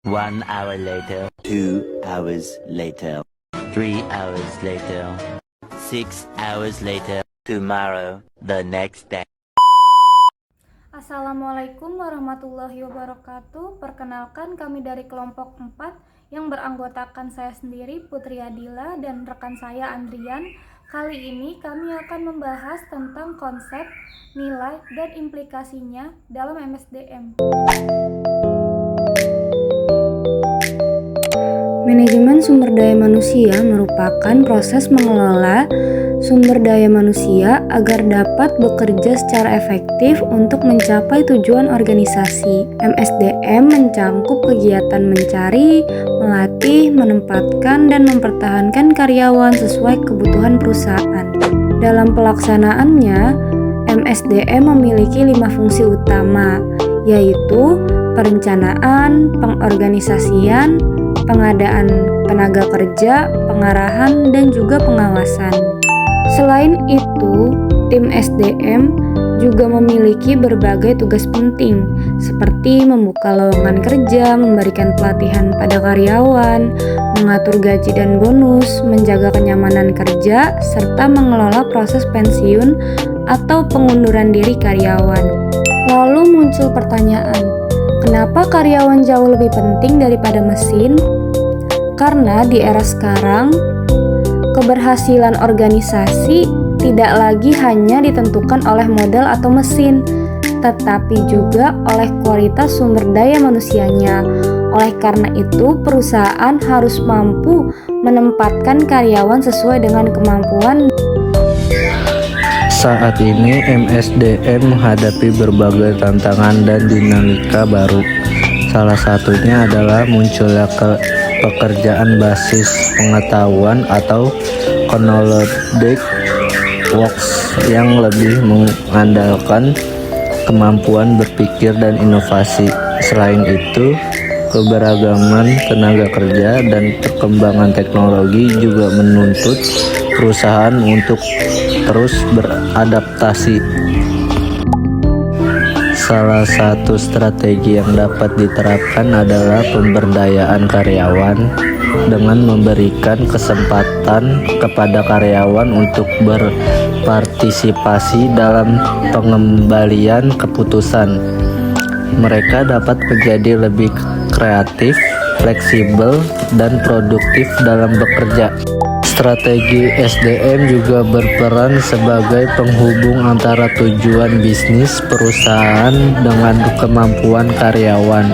1 hour later, 2 hours later, 3 hours later, 6 hours later, tomorrow, the next day. Assalamualaikum warahmatullahi wabarakatuh. Perkenalkan, kami dari kelompok 4 yang beranggotakan saya sendiri, Putri Adila, dan rekan saya Andrian. Kali ini kami akan membahas tentang konsep, nilai, dan implikasinya dalam MSDM. Manajemen sumber daya manusia merupakan proses mengelola sumber daya manusia agar dapat bekerja secara efektif untuk mencapai tujuan organisasi. MSDM mencangkup kegiatan mencari, melatih, menempatkan, dan mempertahankan karyawan sesuai kebutuhan perusahaan. Dalam pelaksanaannya, MSDM memiliki 5 fungsi utama, yaitu perencanaan, pengorganisasian, pengadaan tenaga kerja, pengarahan, dan juga pengawasan. Selain itu, tim SDM juga memiliki berbagai tugas penting, seperti membuka lowongan kerja, memberikan pelatihan pada karyawan, mengatur gaji dan bonus, menjaga kenyamanan kerja, serta mengelola proses pensiun atau pengunduran diri karyawan. Lalu muncul pertanyaan, kenapa karyawan jauh lebih penting daripada mesin? Karena di era sekarang, keberhasilan organisasi tidak lagi hanya ditentukan oleh modal atau mesin, tetapi juga oleh kualitas sumber daya manusianya. Oleh karena itu, perusahaan harus mampu menempatkan karyawan sesuai dengan kemampuan. Saat ini MSDM menghadapi berbagai tantangan dan dinamika baru. Salah satunya adalah munculnya pekerjaan basis pengetahuan atau knowledge works yang lebih mengandalkan kemampuan berpikir dan inovasi. Selain itu, keberagaman tenaga kerja dan perkembangan teknologi juga menuntut perusahaan untuk terus beradaptasi. Salah satu strategi yang dapat diterapkan adalah pemberdayaan karyawan dengan memberikan kesempatan kepada karyawan untuk berpartisipasi dalam pengembalian keputusan. Mereka dapat menjadi lebih kreatif, fleksibel, dan produktif dalam bekerja. Strategi SDM juga berperan sebagai penghubung antara tujuan bisnis perusahaan dengan kemampuan karyawan.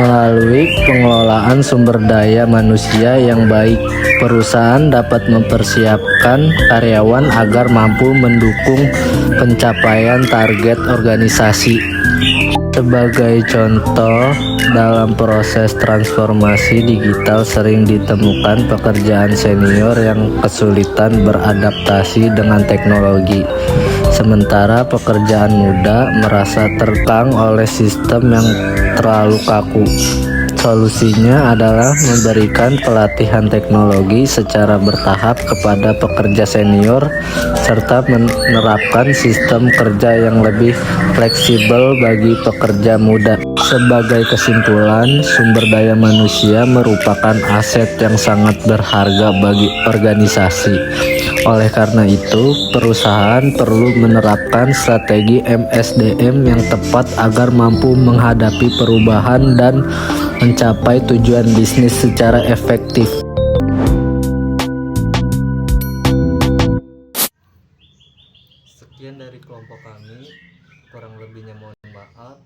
Melalui pengelolaan sumber daya manusia yang baik, perusahaan dapat mempersiapkan karyawan agar mampu mendukung pencapaian target organisasi. Sebagai contoh, dalam proses transformasi digital sering ditemukan pekerjaan senior yang kesulitan beradaptasi dengan teknologi, sementara pekerjaan muda merasa terkekang oleh sistem yang terlalu kaku. Solusinya adalah memberikan pelatihan teknologi secara bertahap kepada pekerja senior serta menerapkan sistem kerja yang lebih fleksibel bagi pekerja muda. Sebagai kesimpulan, sumber daya manusia merupakan aset yang sangat berharga bagi organisasi. Oleh karena itu, perusahaan perlu menerapkan strategi MSDM yang tepat agar mampu menghadapi perubahan dan mencapai tujuan bisnis secara efektif. Sekian dari kelompok kami, kurang lebihnya mohon maaf.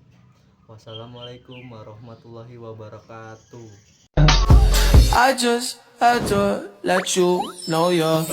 Wassalamualaikum warahmatullahi wabarakatuh. I just had to let you know you're